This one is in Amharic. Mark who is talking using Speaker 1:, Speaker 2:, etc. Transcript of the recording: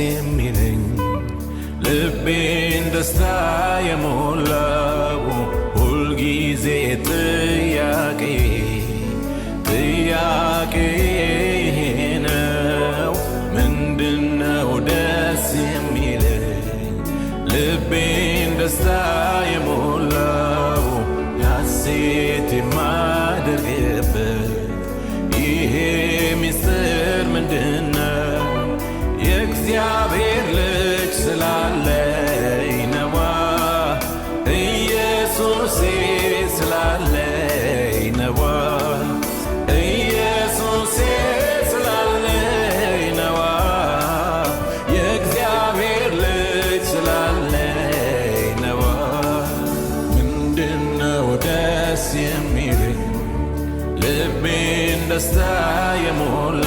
Speaker 1: የሚለኝ ልቤን ደስታ የሞላው ሁልጊዜ ጥያቄ ነው። ምንድነው ደስ የሚለኝ ልቤን ደስታ የሞላው ሐሴት የማደርግበት ይሄ ምስጢር ምንድነው? የእግዚአብሔር ልጅ ስላለኝ ነዋ፣ ኢየሱሴ ስላለኝ ነዋ፣ ኢየሱሴ ስላለኝ ነዋ፣ የእግዚአብሔር ልጅ ስላለኝ ነዋ። ምንድነው ደስ የሚለኝ ልቤን ደስታ የሞላ